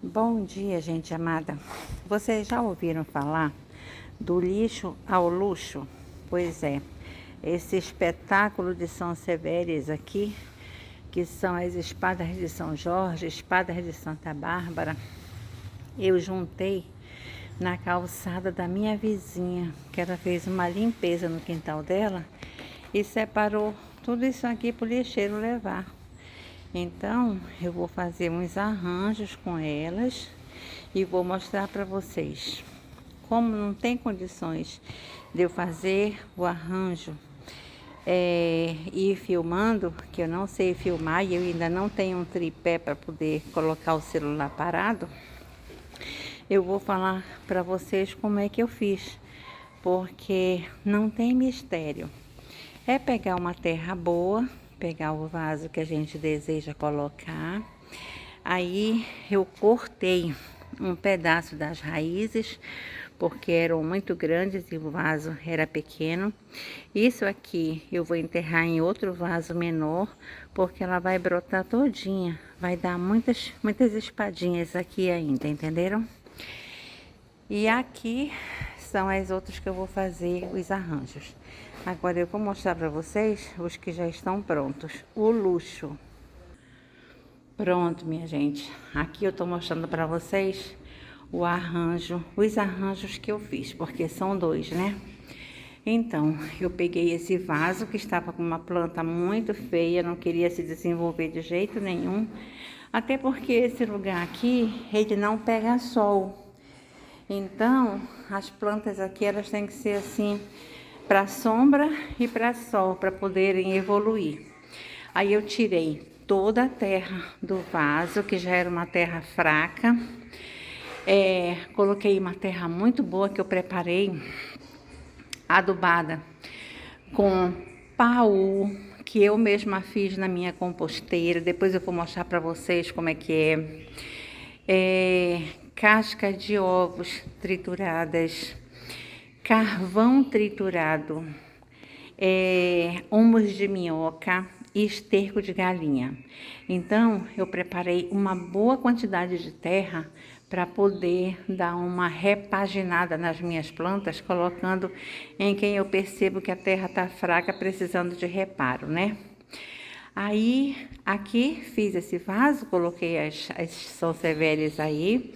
Bom dia, gente amada. Vocês já ouviram falar do lixo ao luxo? Pois é, esse espetáculo de São Severes aqui, que são as espadas de São Jorge, espadas de Santa Bárbara, eu juntei na calçada da minha vizinha, que ela fez uma limpeza no quintal dela e separou tudo isso aqui para o lixeiro levar. Então, eu vou fazer uns arranjos com elas e vou mostrar para vocês. Como não tem condições de eu fazer o arranjo e ir filmando, que eu não sei filmar e eu ainda não tenho um tripé para poder colocar o celular parado, eu vou falar para vocês como é que eu fiz, porque não tem mistério. É pegar uma terra boa, pegar o vaso que a gente deseja colocar. Aí eu cortei um pedaço das raízes, porque eram muito grandes e o vaso era pequeno. Isso aqui eu vou enterrar em outro vaso menor, porque ela vai brotar todinha. Vai dar muitas espadinhas aqui ainda, entenderam? E aqui são as outras que eu vou fazer os arranjos. Agora eu vou mostrar para vocês os que já estão prontos. O luxo. Pronto, minha gente. Aqui eu tô mostrando para vocês o arranjo, os arranjos que eu fiz, porque são dois, né? Então, eu peguei esse vaso que estava com uma planta muito feia, não queria se desenvolver de jeito nenhum. Até porque esse lugar aqui, ele não pega sol. Então, as plantas aqui, elas têm que ser assim, para sombra e para sol, para poderem evoluir. Aí eu tirei toda a terra do vaso, que já era uma terra fraca. Coloquei uma terra muito boa que eu preparei, adubada, com paú, que eu mesma fiz na minha composteira. Depois eu vou mostrar para vocês como é que casca de ovos trituradas, carvão triturado, humus de minhoca e esterco de galinha. Então, eu preparei uma boa quantidade de terra para poder dar uma repaginada nas minhas plantas, colocando em quem eu percebo que a terra está fraca, precisando de reparo, né? Aí, aqui fiz esse vaso, coloquei as Sansevieres aí,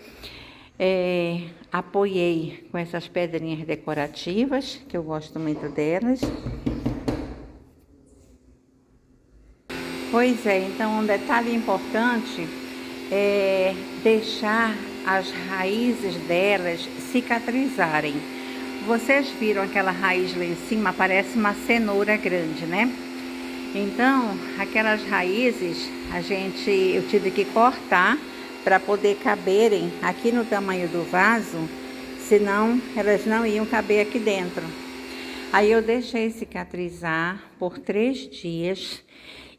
apoiei com essas pedrinhas decorativas, que eu gosto muito delas. Pois é, então um detalhe importante é deixar as raízes delas cicatrizarem. Vocês viram aquela raiz lá em cima, parece uma cenoura grande, né? Então, aquelas raízes eu tive que cortar para poder caberem aqui no tamanho do vaso, senão elas não iam caber aqui dentro. Aí eu deixei cicatrizar por 3 dias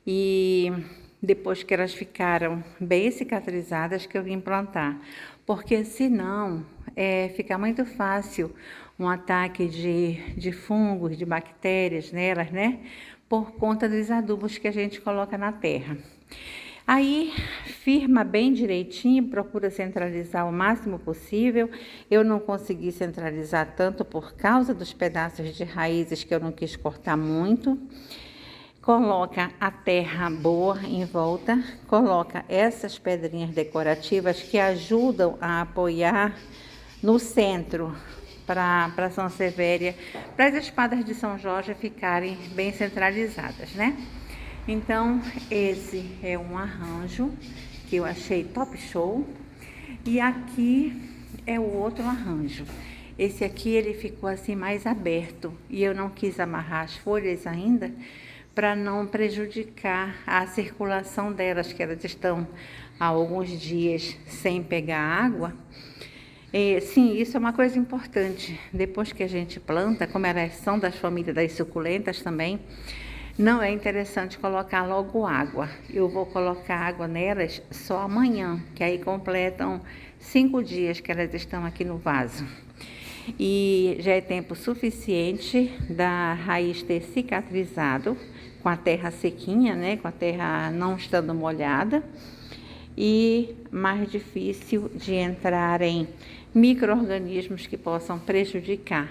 e depois que elas ficaram bem cicatrizadas que eu vim plantar, porque senão fica muito fácil um ataque de fungos, de bactérias nelas, né? Por conta dos adubos que a gente coloca na terra. Aí, firma bem direitinho, procura centralizar o máximo possível. Eu não consegui centralizar tanto por causa dos pedaços de raízes que eu não quis cortar muito. Coloca a terra boa em volta, coloca essas pedrinhas decorativas que ajudam a apoiar no centro para São Sevéria, para as espadas de São Jorge ficarem bem centralizadas, né? Então, esse é um arranjo que eu achei top show. E aqui é o outro arranjo. Esse aqui, ele ficou assim mais aberto e eu não quis amarrar as folhas ainda para não prejudicar a circulação delas, que elas estão há alguns dias sem pegar água. Sim, isso é uma coisa importante. Depois que a gente planta, como elas são das famílias das suculentas também, não é interessante colocar logo água. Eu vou colocar água nelas só amanhã, que aí completam 5 dias que elas estão aqui no vaso. E já é tempo suficiente da raiz ter cicatrizado com a terra sequinha, né? Com a terra não estando molhada. E mais difícil de entrarem micro-organismos que possam prejudicar.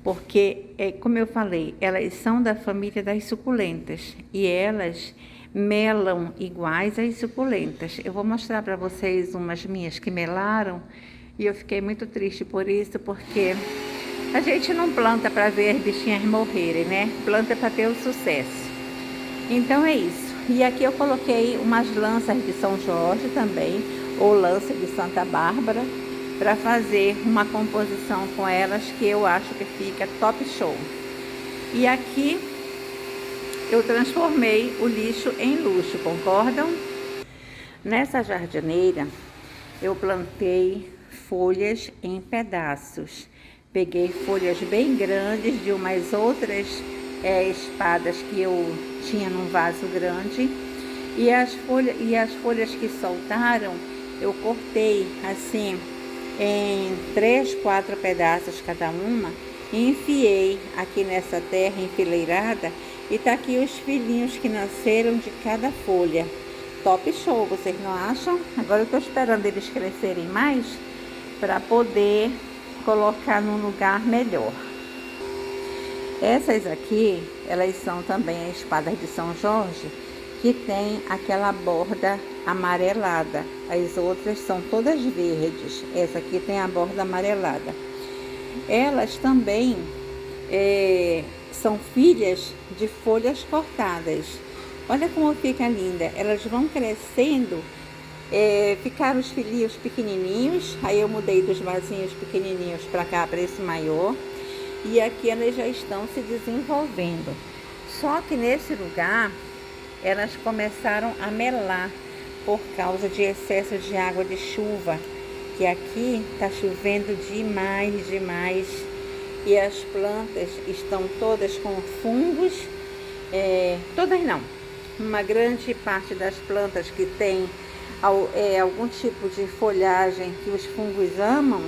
Porque, como eu falei, elas são da família das suculentas e elas melam iguais às suculentas. Eu vou mostrar para vocês umas minhas que melaram e eu fiquei muito triste por isso, porque a gente não planta para ver as bichinhas morrerem, né? Planta para ter o sucesso. Então é isso. E aqui eu coloquei umas lanças de São Jorge também, ou lança de Santa Bárbara, para fazer uma composição com elas que eu acho que fica top show. E aqui eu transformei o lixo em luxo, concordam? Nessa jardineira eu plantei folhas em pedaços. Peguei folhas bem grandes de umas outras espadas que eu tinha num vaso grande. E as folhas que soltaram, eu cortei assim em 3, 4 pedaços cada uma. E enfiei aqui nessa terra enfileirada. E tá aqui os filhinhos que nasceram de cada folha. Top show, vocês não acham? Agora eu tô esperando eles crescerem mais para poder colocar num lugar melhor. Essas aqui, elas são também as espadas de São Jorge, que tem aquela borda amarelada. As outras são todas verdes. Essa aqui tem a borda amarelada. Elas também são filhas de folhas cortadas. Olha como fica linda. Elas vão crescendo. Ficaram os filhinhos pequenininhos. Aí eu mudei dos vasinhos pequenininhos para cá, para esse maior. E aqui elas já estão se desenvolvendo. Só que nesse lugar elas começaram a melar por causa de excesso de água de chuva, que aqui está chovendo demais, e as plantas estão todas com fungos, todas não, uma grande parte das plantas que tem algum tipo de folhagem que os fungos amam,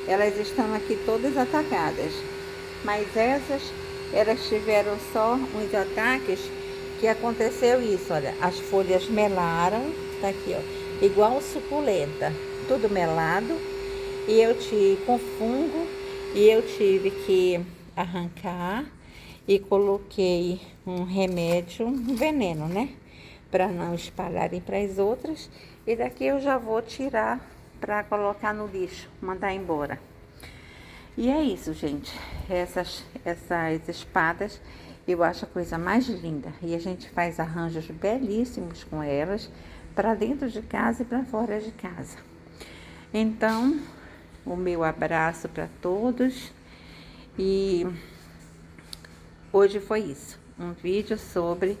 elas estão aqui todas atacadas, mas elas tiveram só uns ataques que aconteceu isso, olha, as folhas melaram, tá aqui, ó, igual suculenta, tudo melado, e eu tive com fungo, e eu tive que arrancar e coloquei um remédio, um veneno, né, para não espalharem para as outras, e daqui eu já vou tirar para colocar no lixo, mandar embora. E é isso, gente, essas espadas eu acho a coisa mais linda, e a gente faz arranjos belíssimos com elas, para dentro de casa e para fora de casa. Então, o meu abraço para todos, e hoje foi isso, um vídeo sobre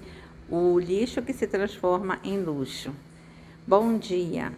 o lixo que se transforma em luxo. Bom dia!